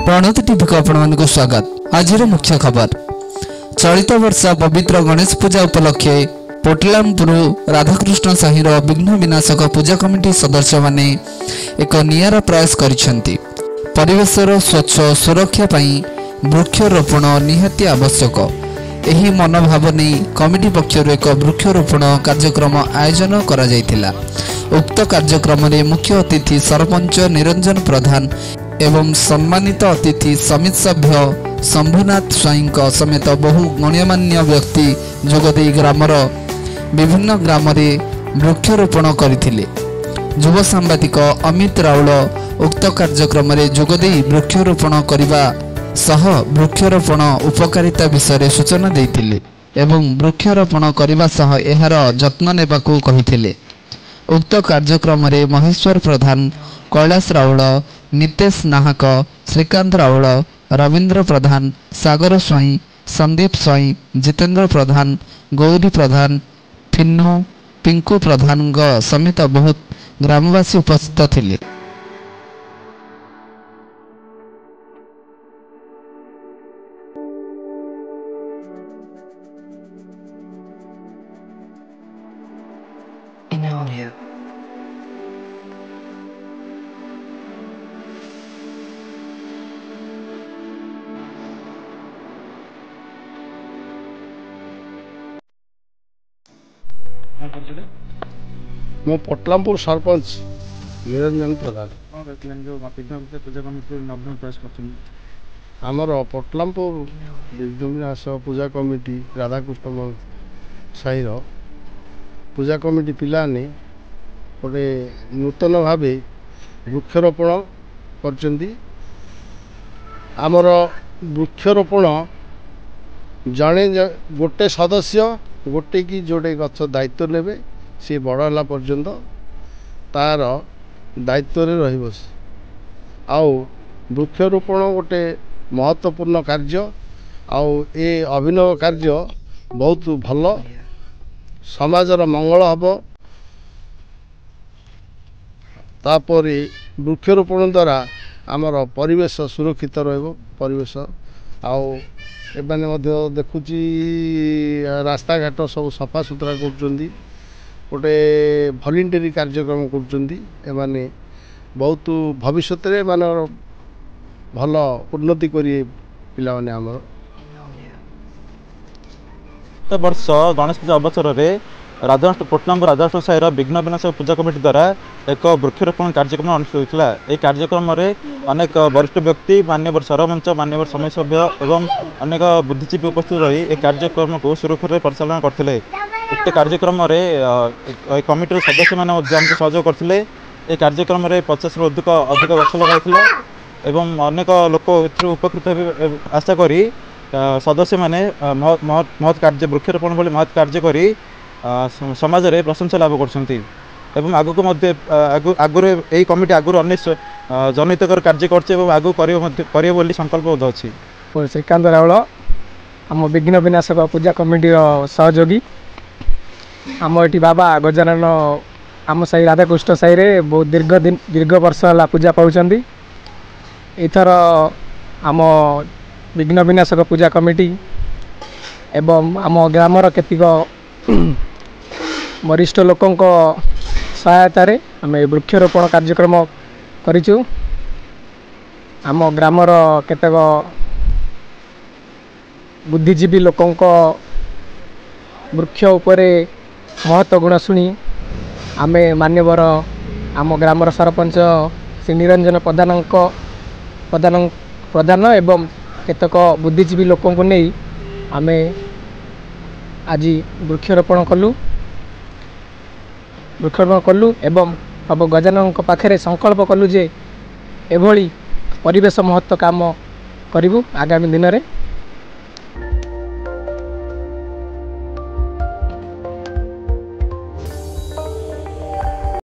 Pranati TV को आपण स्वागत। आज मुख्य खबर चलित वर्ष पवित्र गणेश पूजा उपलक्षे पोटलामपुर राधाकृष्ण साहिर विघ्न विनाशक पूजा कमिटी सदस्य माने एक नियारा प्रयास करिसेंती। परिवेशर स्वच्छ सुरक्षा पई वृक्षरोपण निहाती आवश्यक। एही मनोभाव नहीं कमिटी पक्षर एक वृक्षरोपण कार्यक्रम आयोजन करा जायतिला। उक्त कार्यक्रम में मुख्य अतिथि सरपंच निरंजन प्रधान एवं सम्मानित अतिथि समिति सभ्य शंभुनाथ स्वाई समेत बहु गण्यमान्य व्यक्ति जोगदे ग्रामर विभिन्न ग्राम वृक्षरोपण करथिले। युव सांबादिक अमित राउल उक्त कार्यक्रम में जोगदे वृक्षरोपण करने सह वृक्षरोपण उपकारिता विषय सूचना देथिले एवं वृक्षरोपण करने सह एहार जत्न नेबाकू कहिथिले। उक्त कार्यक्रम में महेश्वर प्रधान, कैलाश राउल, नितेश नाहक, श्रीकांत राउल, रवींद्र प्रधान, सागर स्वाई, संदीप स्वाई, जितेंद्र प्रधान, गौरी प्रधान, फिन्नू, पिंकू प्रधान समेत बहुत ग्रामवासी उपस्थित थिले। मो पोटलामपुर सरपंच निरंजन प्रधान। आमर पोटलामपुर विघ्नविनाश पूजा कमिटी राधाकृष्ण साहिर पूजा कमिटी पिलाने गोटे नूतन भाव वृक्षरोपण कर। आमर वृक्षरोपण जड़े गोटे सदस्य गोटे कि जोड़े गछ दायित्व नेबे सी बड़ा पर्यंत तार दायित्व रही। आउ वृक्षरोपण गोटे महत्वपूर्ण कार्य आउ ए अभिनव कार्य बहुत भल समाजर मंगल हम। तापर वृक्षरोपण द्वारा आमर परिवेश सुरक्षित परिवेश आउ एमाने देखुची रास्ता घाट सब सफा सुतरा कर गोटे भलेंटरी कार्यक्रम कर बहुत भविष्य मान भल उन्नति करिए पिला माने आमर। वर्ष गणेश पूजा अवसर में पोटलामपुर राधाकृष्ण साहिर विघ्न विनाशक पूजा कमिटी द्वारा एक वृक्षरोपण कार्यक्रम अनुष्ठित होता। यह कार्यक्रम में अनेक वरिष्ठ व्यक्ति, माननीय सरपंच, माननीय समिति सभ्य एवं अनेक बुद्धिजीवी उपस्थित रही एक कार्यक्रम को सुरक्षित परिचालन करते। उक्त कार्यक्रम में कमिटी सदस्य मैंने सहयोग करते। ये कार्यक्रम में 50 रु अधिक गछ लगाई एवं अनेक लोक उपकृत आशा करी सदस्य मैंने महत् कार्य वृक्षरोपण भली महत् कार्य करी समाज में प्रशंसा लाभ कर। आगुरी यही कमिटी आगुरी अनेक जनहितकर कार्य कर संकल्पबद्ध अच्छी। श्रीकांत राउल आम विघ्न विनाशक पूजा कमिटी सहयोगी आम ये बाबा गजानन आम साई राधाकृष्ण साई रे बहुत दीर्घ वर्ष है पूजा पाँच। इथर आम विघ्न विनाशक पूजा कमिटी एवं आम ग्रामर केतिक वरिष्ठ लोकों सहायतार आम वृक्षरोपण कार्यक्रम करिचु। आम ग्रामर केतेक बुद्धिजीवी लोकों वृक्ष उपरे महत्व गुण शुणी आम मान्यवर आम ग्रामर सरपंच श्री निरंजन प्रधान एवं केतक बुद्धिजीवी लोकों को नहीं आम आज वृक्षरोपण कलु एवं प्रभु गजानन पाखे संकल्प कलु जे एभली परिवेश महत्व काम करूँ आगामी दिन में।